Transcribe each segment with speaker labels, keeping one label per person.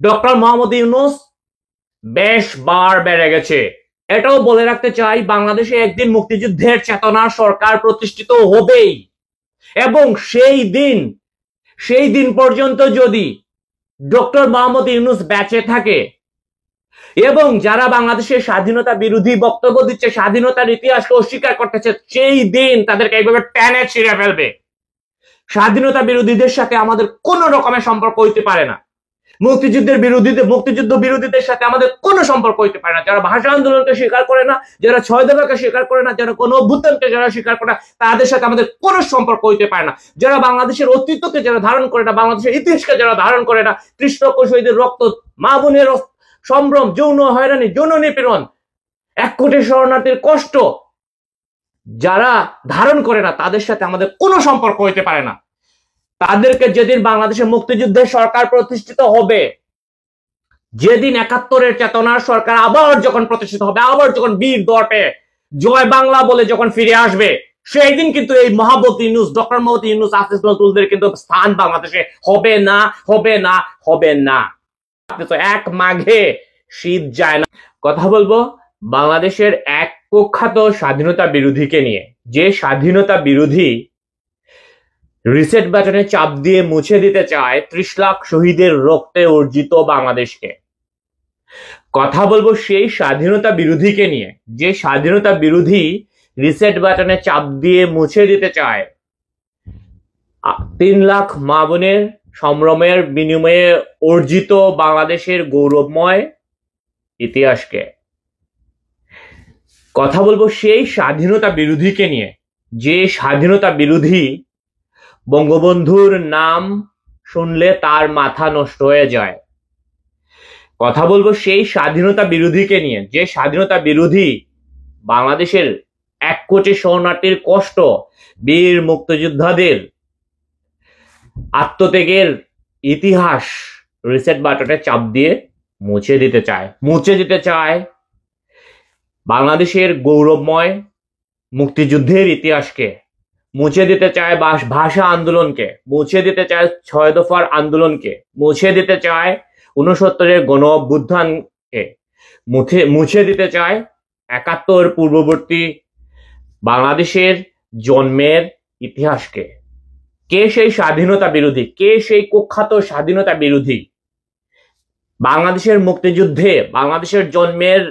Speaker 1: Doctor Mohammad Yunus বেশ বার বেড়ে গেছে। এটাও বলে রাখতে চাই, বাংলাদেশে একদিন মুক্তিযুদ্ধের চেতনার সরকার প্রতিষ্ঠিত হবেই, এবং সেই দিন পর্যন্ত যদি ডক্টর মোহাম্মদ ইউনূস বেঁচে থাকে এবং যারা বাংলাদেশের স্বাধীনতা বিরোধী বক্তব্য দিচ্ছে, স্বাধীনতার ইতিহাসকে অস্বীকার করতেছে, সেই দিন তাদেরকে এইভাবে টেনে ছিঁড়ে ফেলবে। স্বাধীনতা বিরোধীদের সাথে আমাদের কোন রকমের সম্পর্ক হইতে পারে না, মুক্তিযুদ্ধ বিরোধীদের সাথে আমাদের কোনো সম্পর্ক হইতে পারে না। যারা ভাষা আন্দোলনকে স্বীকার করে না, যারা 6 দফাকে স্বীকার করে না, যারা কোনো অভ্যুত্থানকে যারা স্বীকার করে না, তাদের সাথে আমাদের কোনো সম্পর্ক হইতে পারে না। যারা বাংলাদেশের অস্তিত্বকে যারা ধারণ করে না, বাংলাদেশের ইতিহাসকে যারা ধারণ করে না, কৃষ্ণক শহীদের রক্ত, মা বোনের সম্ভ্রম, যৌন হয়রানি, যৌন নিপীড়ন, 1 কোটি শরণার্থীর কষ্ট যারা ধারণ করে না, তাদের সাথে আমাদের কোনো সম্পর্ক হইতে পারে না। তাদেরকে যেদিন বাংলাদেশের মুক্তিযুদ্ধের সরকার প্রতিষ্ঠিত হবে, যেদিন 71-এর চেতনার সরকার আবার যখন প্রতিষ্ঠিত হবে, আবার যখন বীর দর্পে জয় বাংলা বলে যখন ফিরে আসবে, সেই দিন কিন্তু এই মোহাম্মদ ইউনূস, ডক্টর মোহাম্মদ ইউনূস, হাফেজ নজরুলদের কিন্তু স্থান বাংলাদেশে হবে না, হবে না, হবে না। এক মাঘে শীত যায় না। কথা বলবো বাংলাদেশের এক কুখ্যাত স্বাধীনতা বিরোধীকে নিয়ে, যে স্বাধীনতা বিরোধী রিসেট বাটনে চাপ দিয়ে মুছে দিতে চায় 30 লাখ শহীদের রক্তে অর্জিত বাংলাদেশকে। কথা বলবো সেই স্বাধীনতা বিরোধীকে নিয়ে, যে স্বাধীনতা বিরোধী রিসেট বাটনে চাপ দিয়ে মুছে দিতে চায় 3 লাখ মা বোনের সম্ভ্রমের বিনিময়ে অর্জিত বাংলাদেশের গৌরবময় ইতিহাসকে। কথা বলবো সেই স্বাধীনতা বিরোধীকে নিয়ে, যে স্বাধীনতা বিরোধী বঙ্গবন্ধুর নাম শুনলে তার মাথা নষ্ট হয়ে যায়। কথা বলবো সেই স্বাধীনতা বিরোধীকে নিয়ে, যে স্বাধীনতা বিরোধী বাংলাদেশের 1 কোটি শরণার্থীর কষ্ট, বীর মুক্তিযোদ্ধাদের আত্মত্যাগের ইতিহাস রিসেট বাটনে চাপ দিয়ে মুছে দিতে চায় বাংলাদেশের গৌরবময় মুক্তিযুদ্ধের ইতিহাসকে, মুছে দিতে চায় ভাষা আন্দোলনকে, মুছে দিতে চায় 6 দফার আন্দোলনকে, মুছে দিতে চায় 69-এর গণ অভ্যুত্থানকে, মুছে দিতে চায় 71 পূর্ববর্তী বাংলাদেশের জন্মের ইতিহাসকে। কে সেই স্বাধীনতা বিরোধী? কে সেই কুখ্যাত স্বাধীনতা বিরোধী? বাংলাদেশের মুক্তিযুদ্ধে, বাংলাদেশের জন্মের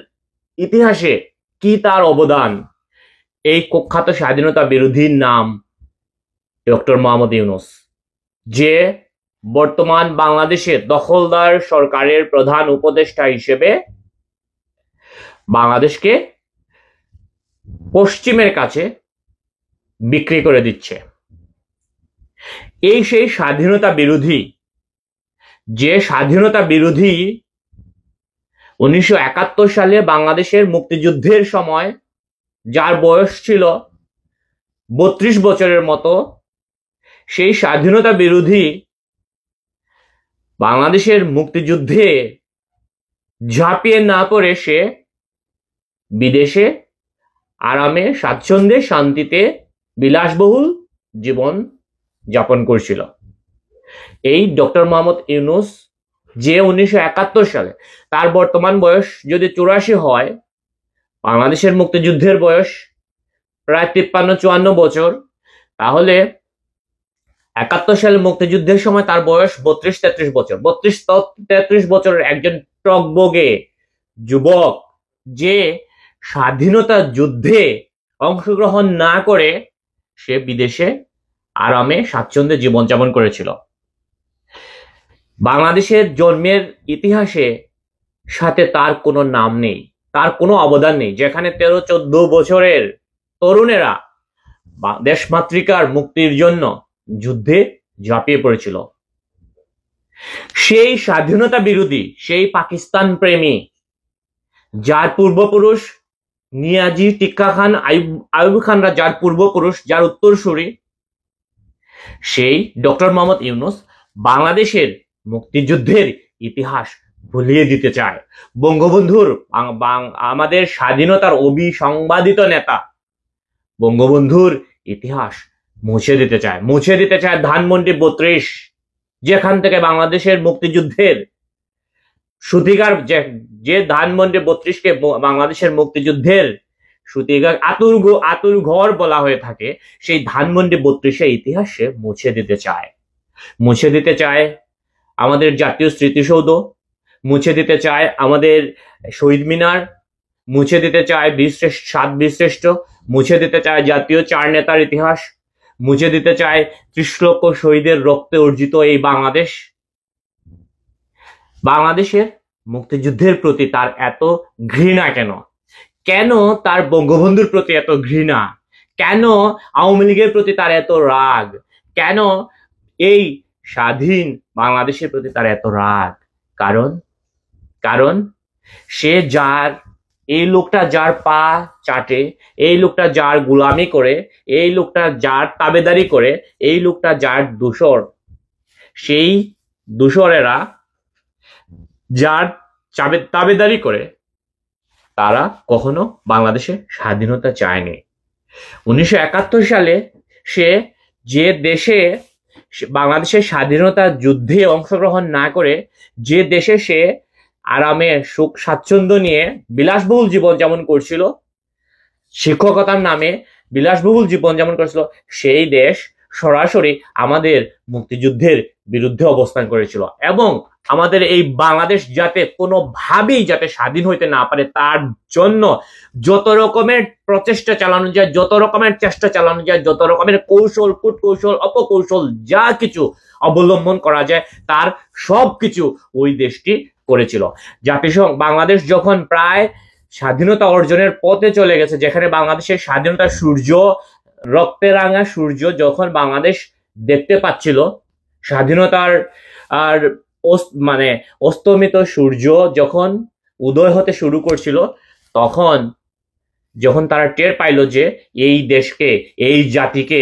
Speaker 1: ইতিহাসে কি তার অবদান? এই কুখ্যাত স্বাধীনতা বিরোধীর নাম ডক্টর মোহাম্মদ ইউনূস, যে বর্তমান বাংলাদেশের দখলদার সরকারের প্রধান উপদেষ্টা হিসেবে বাংলাদেশকে পশ্চিমের কাছে বিক্রি করে দিচ্ছে। এই সেই স্বাধীনতা বিরোধী, যে স্বাধীনতা বিরোধী 1971 সালে বাংলাদেশের মুক্তিযুদ্ধের সময় যার বয়স ছিল 32 বছরের মতো, সেই স্বাধীনতা বিরোধী বাংলাদেশের মুক্তিযুদ্ধে ঝাঁপিয়ে না পড়ে সে বিদেশে আরামে, স্বাচ্ছন্দ্যে, শান্তিতে বিলাসবহুল জীবন যাপন করছিল। এই ডক্টর মোহাম্মদ ইউনূস, যে 1971 সালে, তার বর্তমান বয়স যদি 84 হয়, বাংলাদেশের মুক্তিযুদ্ধের বয়স প্রায় 53-54 বছর, তাহলে 71 সালে মুক্তিযুদ্ধের সময় তার বয়স 32-33 বছর। 32-33 বছরের একজন টগবগে যুবক, যে স্বাধীনতা যুদ্ধে অংশগ্রহণ না করে সে বিদেশে আরামে স্বাচ্ছন্দ্যে জীবনযাপন করেছিল। বাংলাদেশের জন্মের ইতিহাসে সাথে তার কোনো নাম নেই, তার কোনো অবদান নেই। যেখানে 13-14 বছরের তরুণেরা দেশমাতৃকার মুক্তির জন্য যুদ্ধে ঝাঁপিয়ে পড়েছিল, সেই স্বাধীনতা বিরোধী, সেই পাকিস্তান প্রেমী, যার পূর্বপুরুষ নিয়াজি, টিক্কা খান, আইয়ুব খানরা যার পূর্বপুরুষ, যার উত্তরসূরি, সেই ডক্টর মোহাম্মদ ইউনূস বাংলাদেশের মুক্তিযুদ্ধের ইতিহাস ভুলিয়ে দিতে চায়। বঙ্গবন্ধুর, আমাদের স্বাধীনতার অবিসংবাদিত নেতা বঙ্গবন্ধুর ইতিহাস মুছে দিতে চায় ধানমন্ডি 32, যেখান থেকে বাংলাদেশের মুক্তিযুদ্ধের সূতিকার যে ধানমন্ডি 32কে বাংলাদেশের মুক্তিযুদ্ধের সূতিকার আতুর ঘর বলা হয়ে থাকে, সেই ধানমন্ডি 32-এর ইতিহাসে মুছে দিতে চায় আমাদের জাতীয় স্মৃতিসৌধ, মুছে দিতে চায় আমাদের শহীদ মিনার, মুছে দিতে চায় সাত বীরশ্রেষ্ঠ, মুছে দিতে চায় জাতীয় 4 নেতার ইতিহাস, মুছে দিতে চায় 30 লক্ষ শহীদের রক্তে অর্জিত এই বাংলাদেশের মুক্তিযুদ্ধের প্রতি তার এত ঘৃণা কেন? কেন তার বঙ্গবন্ধুর প্রতি এত ঘৃণা? কেন আওয়ামী লীগের প্রতি তার এত রাগ? কেন এই স্বাধীন বাংলাদেশের প্রতি তার এত রাগ? কারণ সে এই লোকটা যার পা চাটে, এই লোকটা যার গোলামি করে, এই লোকটা যার তাবেদারি করে, এই লোকটা যার দূষর, সেই দূষরেরা যার তাবেদারি করে, তারা কখনো বাংলাদেশে স্বাধীনতা চায়নি। 1971 সালে সে যে দেশে বাংলাদেশের স্বাধীনতা যুদ্ধে অংশগ্রহণ না করে, যে দেশে সে আরামে সুখ স্বাচ্ছন্দ্য নিয়ে বিলাসবহুল জীবন যেমন করছিল, শিক্ষকতার নামে বিলাসবহুল জীবন যেমন করছিল, সেই দেশ সরাসরি আমাদের মুক্তিযুদ্ধের বিরুদ্ধে অবস্থান করেছিল। এবং আমাদের এই বাংলাদেশ যাতে কোনোভাবেই যাতে স্বাধীন হইতে না পারে, তার জন্য যত রকমের প্রচেষ্টা চালানো যায়, যত রকমের চেষ্টা চালানো যায়, যত রকমের কৌশল, কূটকৌশল, অপকৌশল যা কিছু অবলম্বন করা যায়, তার সবকিছু ওই দেশটি করেছিল। জাতিসংঘ বাংলাদেশ যখন প্রায় স্বাধীনতা অর্জনের পথে চলে গেছে, যেখানে বাংলাদেশের স্বাধীনতা সূর্য, রক্তে রাঙা সূর্য যখন বাংলাদেশ দেখতে পাচ্ছিল, স্বাধীনতার আর অস্তমিত সূর্য যখন উদয় হতে শুরু করছিল, তখন যখন তারা টের পাইল যে এই দেশকে, এই জাতিকে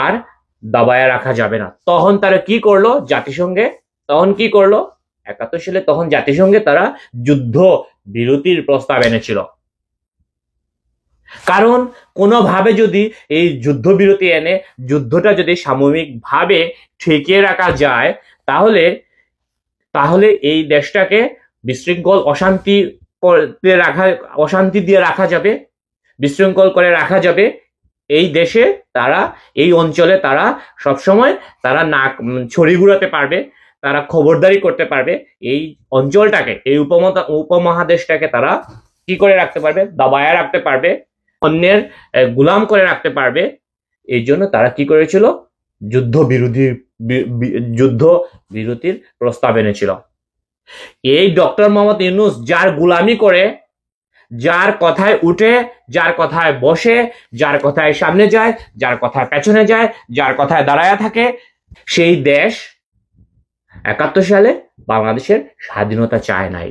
Speaker 1: আর দাবায় রাখা যাবে না, তখন তারা কি করলো? জাতিসংঘে 71 সালে তখন জাতিসংঘে তারা যুদ্ধ বিরতির প্রস্তাব এনেছিল। কারণ কোনোভাবে যদি এই যুদ্ধবিরতি এনে যুদ্ধটা যদি সাময়িকভাবে ঠেকিয়ে রাখা যায়, তাহলে এই দেশটাকে বিশৃঙ্খল অশান্তি দিয়ে রাখা যাবে, বিশৃঙ্খল করে রাখা যাবে। এই দেশে তারা, এই অঞ্চলে তারা সবসময় তারা ছড়ি ঘুরাতে পারবে, তারা খবরদারি করতে পারবে, এই অঞ্চলটাকে, এই উপমহাদেশটাকে তারা কি করে রাখতে পারবে? দাবায় রাখতে পারবে, অন্যের গোলাম করে রাখতে পারবে। এই জন্য তারা কি করেছিল? যুদ্ধ বিরতির প্রস্তাব এনেছিল। এই ডক্টর মোহাম্মদ ইউনূস যার গোলামি করে, যার কথায় উঠে, যার কথায় বসে, যার কথায় সামনে যায়, যার কথায় পেছনে যায়, যার কথায় দাঁড়ায় থাকে, সেই দেশ 71 সালে বাংলাদেশের স্বাধীনতা চায় নাই।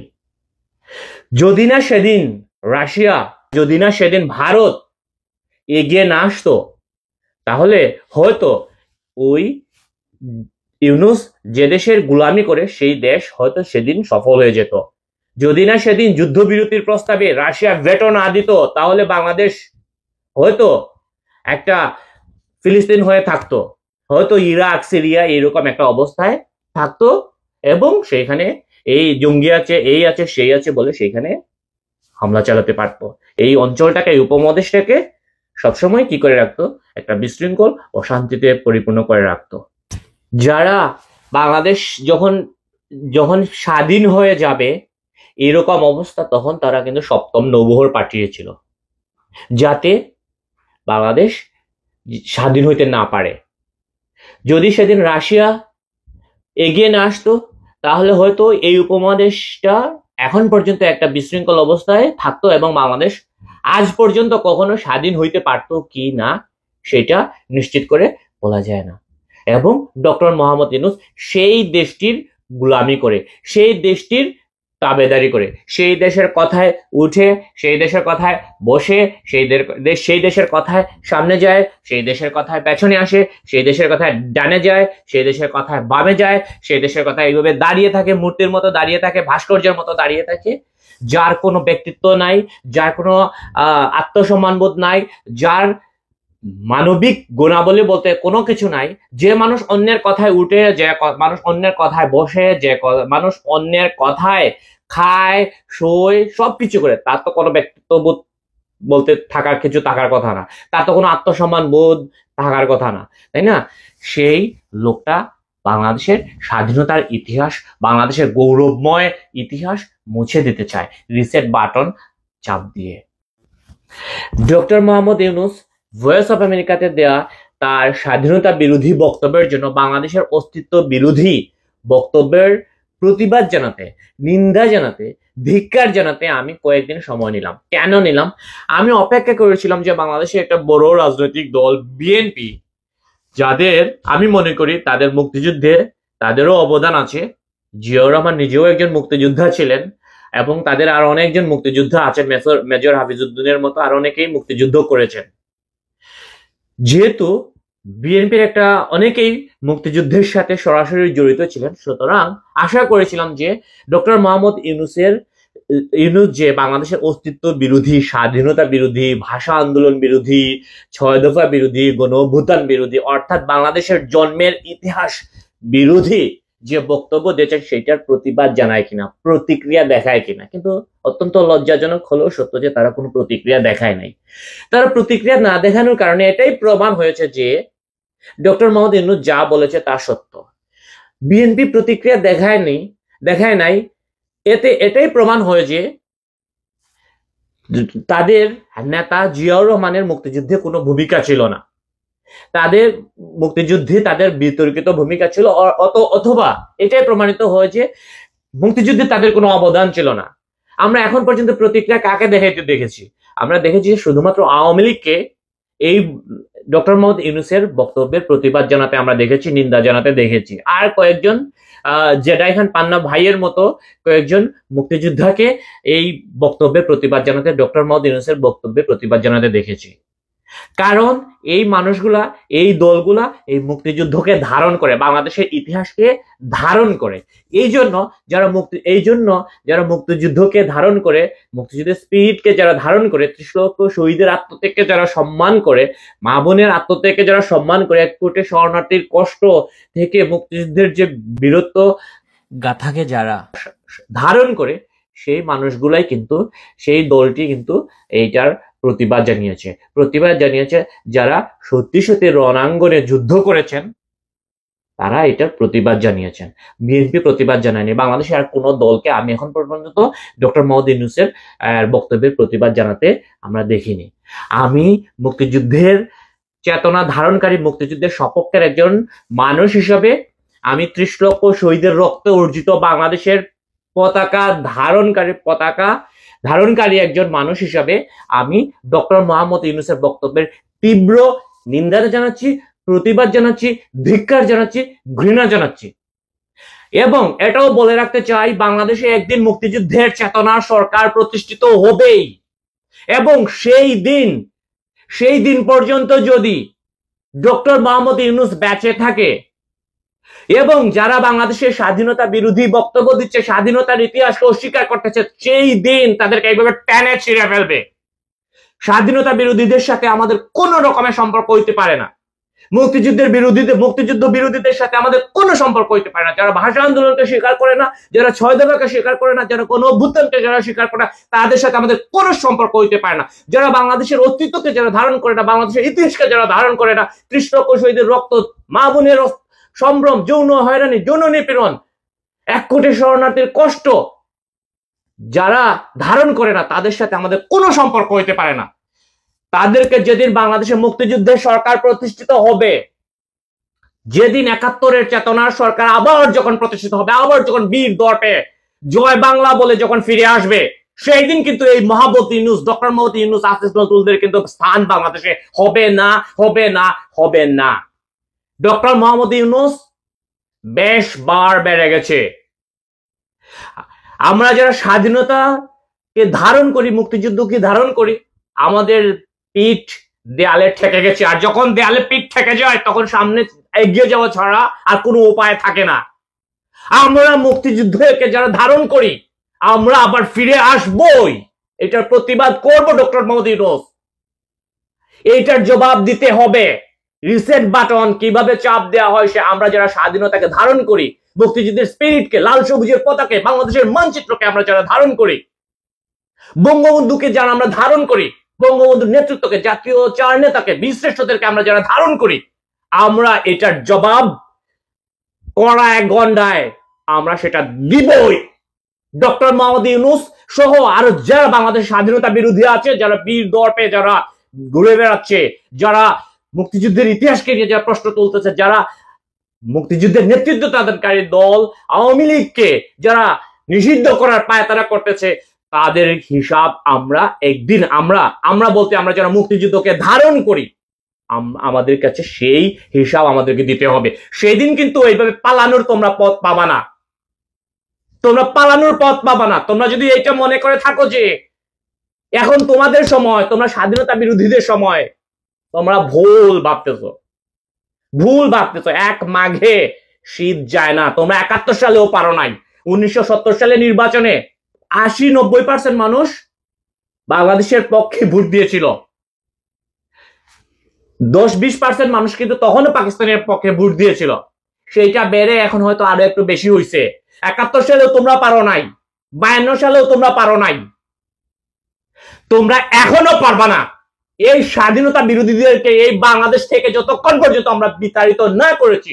Speaker 1: যদি না সেদিন রাশিয়া, যদি না সেদিন ভারত এগিয়ে না আসতো, তাহলে হয়তো ওই ইউনূস যে দেশের গোলামি করে, সেই দেশ হয়তো সেদিন সফল হয়ে যেত। যদি না সেদিন যুদ্ধবিরতির প্রস্তাবে রাশিয়া ভেটো না দিত, তাহলে বাংলাদেশ হয়তো একটা ফিলিস্তিন হয়ে থাকতো, হয়তো ইরাক, সিরিয়া এরকম একটা অবস্থায় থাকতো, এবং সেখানে এই জঙ্গি আছে, এই আছে, সেই আছে বলে সেখানে হামলা চালাতে পারতো। এই অঞ্চলটাকে, এই উপমহাদেশটাকে সবসময় কি করে রাখতো? একটা বিশৃঙ্খল অশান্তিতে পরিপূর্ণ করে রাখতো। যারা বাংলাদেশ যখন স্বাধীন হয়ে যাবে এরকম অবস্থা, তখন তারা কিন্তু 7ম নৌবহর পাঠিয়েছিল, যাতে বাংলাদেশ স্বাধীন হইতে না পারে। যদি সেদিন রাশিয়া এগিয়ে না আসতো, তাহলে হয়তো এই উপমহাদেশটা এখন পর্যন্ত একটা বিশৃঙ্খল অবস্থায় থাকতো, এবং বাংলাদেশ আজ পর্যন্ত কখনো স্বাধীন হইতে পারতো কি না সেটা নিশ্চিত করে বলা যায় না। এবং ডক্টর মোহাম্মদ ইউনূস সেই দেশটির গোলামি করে, সেই দেশটির তাবেদারি করে, সেই দেশের কথায় উঠে, সেই দেশের কথায় বসে, সেই দেশের কথায় সামনে যায়, সেই দেশের কথায় পেছনে আসে, সেই দেশের কথায় ডানে যায়, সেই দেশের কথায় বামে যায়, সেই দেশের কথায় এইভাবে দাঁড়িয়ে থাকে, মূর্তির মতো দাঁড়িয়ে থাকে, ভাস্কর্যের মতো দাঁড়িয়ে থাকে, যার কোনো ব্যক্তিত্ব নাই, যার কোনো আত্মসম্মানবোধ নাই, যার মানবিক গুণাবলী বলতে কোনো কিছু নাই, যে মানুষ অন্যের কথায় উঠে, যে মানুষ অন্যের কথায় বসে, যে মানুষ অন্যের কথায় খায়, শোয়, সবকিছু করে, তার তো কোনো ব্যক্তিত্ব বোধ বলতে থাকার কিছু থাকার কথা না, তার তো কোনো আত্মসম্মান বোধ থাকার কথা না, তাই না? সেই লোকটা বাংলাদেশের স্বাধীনতার ইতিহাস, বাংলাদেশের গৌরবময় ইতিহাস মুছে দিতে চায় রিসেট বাটন চাপ দিয়ে। Doctor Mohammad Yunus voice of আমেরিকাতে দেয়া তার স্বাধীনতা বিরোধী বক্তব্যের জন্য, বাংলাদেশের অস্তিত্ব বিরোধী বক্তব্যের প্রতিবাদ জানাতে, নিন্দা জানাতে, ধিক্কার জানাতে আমি কয়েকদিন সময় নিলাম। কেন নিলাম? আমি অপেক্ষা করেছিলাম যে বাংলাদেশে একটা বড় রাজনৈতিক দল বিএনপি, যাদের আমি মনে করি তাদের মুক্তিযুদ্ধে তাদেরও অবদান আছে। জিয়াউর রহমান নিজেও একজন মুক্তিযোদ্ধা ছিলেন, এবং তাদের আর অনেকজন মুক্তিযোদ্ধা আছেন, মেজর হাফিজউদ্দিনের মতো আর অনেকেই মুক্তিযুদ্ধ করেছেন। যেহেতু বিএনপির একটা অনেকেই মুক্তিযুদ্ধের সাথে সরাসরি জড়িত ছিলেন, সুতরাং আশা করেছিলাম যে ডক্টর মোহাম্মদ ইউনূস যে বাংলাদেশের অস্তিত্ব বিরোধী, স্বাধীনতা বিরোধী, ভাষা আন্দোলন বিরোধী, 6 দফা বিরোধী, গণ অভ্যুত্থান বিরোধী, অর্থাৎ বাংলাদেশের জন্মের ইতিহাস বিরোধী যে বক্তব্য দিয়েছেন সেটার প্রতিবাদ জানায় কিনা, প্রতিক্রিয়া দেখায় কিনা। কিন্তু অত্যন্ত লজ্জাজনক হলেও সত্য যে তারা কোনো প্রতিক্রিয়া দেখায় নাই। তারা প্রতিক্রিয়া না দেখানোর কারণে এটাই প্রমাণ হয়েছে যে ডক্টর মোহাম্মদ ইউনূস যা বলেছে তা সত্য। বিএনপি প্রতিক্রিয়া দেখায় নাই, এতে এটাই প্রমাণ হয় যে তাদের নেতা জিয়াউর রহমানের মুক্তিযুদ্ধে কোনো ভূমিকা ছিল না, তাদের মুক্তিযুদ্ধে তাদের বিতর্কিত ভূমিকা ছিল, অথবা এটাই প্রমাণিত হয় যে মুক্তিযুদ্ধে তাদের কোনো অবদান ছিল না। আমরা এখন পর্যন্ত প্রতিক্রিয়া কাকে দেখাইতে দেখেছি? আমরা দেখেছি শুধুমাত্র আওয়ামী লীগকে এই ডক্টর মোহাম্মদ ইউনূসের বক্তব্যের প্রতিবাদ জানাতে আমরা দেখেছি, নিন্দা জানাতে দেখেছি, আর কয়েকজন জেডাই খান পান্না ভাইয়ের মতো কয়েকজন মুক্তিযোদ্ধাকে এই বক্তব্যের প্রতিবাদ জানাতে, ডক্টর মোহাম্মদ ইউনূসের বক্তব্যের প্রতিবাদ জানাতে দেখেছি। কারণ এই মানুষগুলা, এই দলগুলা এই মুক্তিযুদ্ধকে ধারণ করে, বাংলাদেশের ইতিহাসকে ধারণ করে। এই জন্য যারা মুক্তিযুদ্ধকে ধারণ করে, মুক্তিযুদ্ধের স্পিরিটকে যারা ধারণ করে, 30 লক্ষ শহীদের আত্মত্যাগকে যারা সম্মান করে, মা বোনের আত্মত্যাগকে যারা সম্মান করে, 1 কোটি শরণার্থীর কষ্ট থেকে মুক্তিযুদ্ধের যে বীরত্ব গাথাকে যারা ধারণ করে, সেই মানুষগুলাই কিন্তু, সেই দলটি কিন্তু এইটার প্রতিবাদ জানিয়েছে। যারা সত্যি সত্যি রণাঙ্গনে যুদ্ধ করেছেন তারা এটার প্রতিবাদ জানিয়েছেন। বিএনপি প্রতিবাদ জানায়নি। বাংলাদেশে আর কোন দলকে আমি এখন পর্যন্ত ডক্টর মোহাম্মদ ইউনূসের বক্তব্যের প্রতিবাদ জানাতে আমরা দেখিনি। আমি মুক্তিযুদ্ধের চেতনা ধারণকারী, মুক্তিযুদ্ধের সপক্ষের একজন মানুষ হিসাবে, আমি 30 লক্ষ শহীদের রক্তে অর্জিত বাংলাদেশের পতাকা ধারণকারী একজন মানুষ হিসাবে আমি ডক্টর মোহাম্মদ ইউনূসের বক্তব্যের তীব্র নিন্দা জানাচ্ছি, প্রতিবাদ জানাচ্ছি, ধিক্কার জানাচ্ছি, ঘৃণা জানাচ্ছি। এবং এটাও বলে রাখতে চাই, বাংলাদেশে একদিন মুক্তিযুদ্ধের চেতনার সরকার প্রতিষ্ঠিত হবেই, এবং সেই দিন পর্যন্ত যদি ডক্টর মোহাম্মদ ইউনূস বেঁচে থাকে এবং যারা বাংলাদেশের স্বাধীনতা বিরোধী বক্তব্য দিচ্ছে, স্বাধীনতার ইতিহাসকে অস্বীকার করতেছে, সেই দিন তাদেরকে এইভাবে টেনে ছিঁড়ে ফেলবে। স্বাধীনতা বিরোধীদের সাথে আমাদের কোন রকমের সম্পর্ক হইতে পারে না, মুক্তিযুদ্ধ বিরোধীদের সাথে আমাদের কোনো সম্পর্ক হইতে পারে না। যারা ভাষা আন্দোলনকে স্বীকার করে না, যারা 6 দফাকে স্বীকার করে না, যারা কোনো অভ্যুত্থানকে যারা স্বীকার করে না, তাদের সাথে আমাদের কোনো সম্পর্ক হইতে পারে না। যারা বাংলাদেশের অস্তিত্বকে যারা ধারণ করে না, বাংলাদেশের ইতিহাসকে যারা ধারণ করে না, 30 লক্ষ শহীদের রক্ত, মা বোনের সম্ভ্রম, যৌন হয়রানি, যৌন নিপীড়ন, 1 কোটি শরণার্থীর কষ্ট যারা ধারণ করে না, তাদের সাথে আমাদের কোনো সম্পর্ক হইতে পারে না। তাদেরকে যেদিন বাংলাদেশে মুক্তিযুদ্ধের সরকার প্রতিষ্ঠিত হবে, যেদিন 71-এর চেতনার সরকার আবার যখন প্রতিষ্ঠিত হবে, আবার যখন বীর দর্পে জয় বাংলা বলে যখন ফিরে আসবে, সেই দিন কিন্তু এই মোহাম্মদ ইউনূস, ডক্টর মোহাম্মদ ইউনূস, আসিফ নজরুলদের কিন্তু স্থান বাংলাদেশে হবে না। ডক্টর মোহাম্মদ ইউনূস বেশ বার বেড়ে গেছে। আমরা যারা স্বাধীনতাকে ধারণ করি, মুক্তিযুদ্ধকে ধারণ করি, আমাদের পিঠ দেয়ালে ঠেকে গেছে। আর যখন দেয়ালে পিঠ ঠেকে যায়, তখন সামনে এগিয়ে যাওয়া ছাড়া আর কোনো উপায় থাকে না। আমরা মুক্তিযুদ্ধকে যারা ধারণ করি, আমরা আবার ফিরে আসবই, এটার প্রতিবাদ করব। ডক্টর মোহাম্মদ ইউনূস, এইটার জবাব দিতে হবে। রিসেট বাটন কিভাবে চাপ দেওয়া হয়, সে আমরা যারা স্বাধীনতাকে ধারণ করি, মুক্তিযুদ্ধের স্পিরিটকে, লাল সবুজের পতাকে, বাংলাদেশের মানচিত্রকে আমরা যারা ধারণ করি, বঙ্গবন্ধুকে যারা আমরা ধারণ করি, বঙ্গবন্ধুর নেতৃত্বকে, জাতীয় চার নেতাকে, বীরশ্রেষ্ঠদেরকে আমরা যারা ধারণ করি, আমরা এটার জবাব কড়া এক গন্ডায় আমরা সেটা দিবই। ডক্টর মোহাম্মদ ইউনূস সহ আরো যারা বাংলাদেশ স্বাধীনতা বিরোধী আছে, যারা বীর দর্পে যারা ঘুরে বেড়াচ্ছে, যারা মুক্তিযুদ্ধের ইতিহাসকে নিয়ে যারা প্রশ্ন তুলতেছে, যারা মুক্তিযুদ্ধের নেতৃত্ব তাদেরকারী দল আওয়ামী লীগকে যারা নিষিদ্ধ করার পায়তারা করতেছে, তাদের হিসাব আমরা একদিন আমরা বলতে আমরা যারা মুক্তিযুদ্ধকে ধারণ করি, আমাদের কাছে সেই হিসাব আমাদেরকে দিতে হবে। সেই দিন কিন্তু এইভাবে পালানোর তোমরা পথ পাবা না, তোমরা পালানোর পথ পাবা না। তোমরা যদি এটা মনে করে থাকো যে এখন তোমাদের সময়, তোমরা স্বাধীনতা বিরোধীদের সময়, তোমরা ভুল ভাবতেছো। এক মাঘে শীত যায় না। তোমরা 71 সালেও পারো নাই। 1970 সালে নির্বাচনে 80-90% মানুষ বাংলাদেশের পক্ষে ভোট দিয়েছিল। 10-20% মানুষ কিন্তু তখনও পাকিস্তানের পক্ষে ভোট দিয়েছিল। সেইটা বেড়ে এখন হয়তো আরো একটু বেশি হয়েছে। 71 সালেও তোমরা পারো নাই, 52 সালেও তোমরা পারো নাই, তোমরা এখনো পারবা না। এই স্বাধীনতা বিরোধীদেরকে এই বাংলাদেশ থেকে যতক্ষণ পর্যন্ত আমরা বিতাড়িত না করেছি,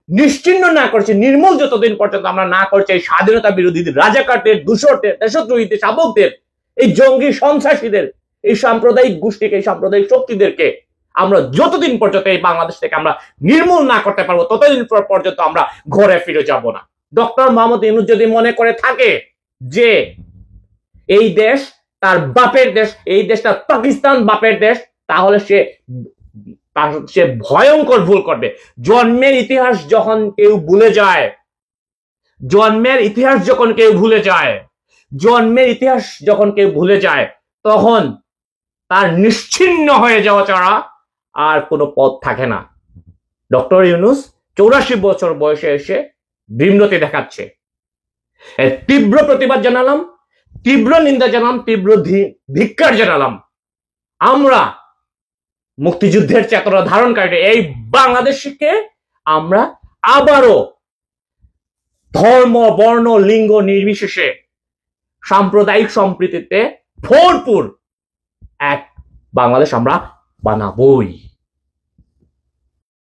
Speaker 1: নিশ্চিহ্ন না করেছি, নির্মূল যতদিন পর্যন্ত আমরা না করছি, এই স্বাধীনতা বিরোধীদের, রাজাকারদের, দূষরদের, দেশদ্রোহীদের, শাবকদের, এই জঙ্গি সন্ত্রাসীদের, এই সাম্প্রদায়িক গোষ্ঠীকে, এই সাম্প্রদায়িক শক্তিদেরকে আমরা যতদিন পর্যন্ত এই বাংলাদেশ থেকে আমরা নির্মূল না করতে পারবো, ততদিন পর্যন্ত আমরা ঘরে ফিরে যাব না। ডক্টর মোহাম্মদ ইউনূস যদি মনে করে থাকে যে এই দেশ তার বাপের দেশ, এই দেশটা পাকিস্তান বাপের দেশ, তাহলে সে ভয়ঙ্কর ভুল করবে। জন্মের ইতিহাস যখন কেউ ভুলে যায়, তখন তার নিশ্চিহ্ন হয়ে যাওয়া ছাড়া আর কোনো পথ থাকে না। ডক্টর ইউনূস 84 বছর বয়সে এসে বিমূর্তি দেখাচ্ছে। তীব্র প্রতিবাদ জানালাম, তীব্র নিন্দা জানালাম, তীব্র ধিক্কার জানালাম। আমরা মুক্তিযুদ্ধের চেতনা ধারণকারী এই বাংলাদেশকে আমরা আবারও ধর্ম, বর্ণ, লিঙ্গ নির্বিশেষে সাম্প্রদায়িক সম্প্রীতিতে ভরপুর এক বাংলাদেশ আমরা বানাবোই।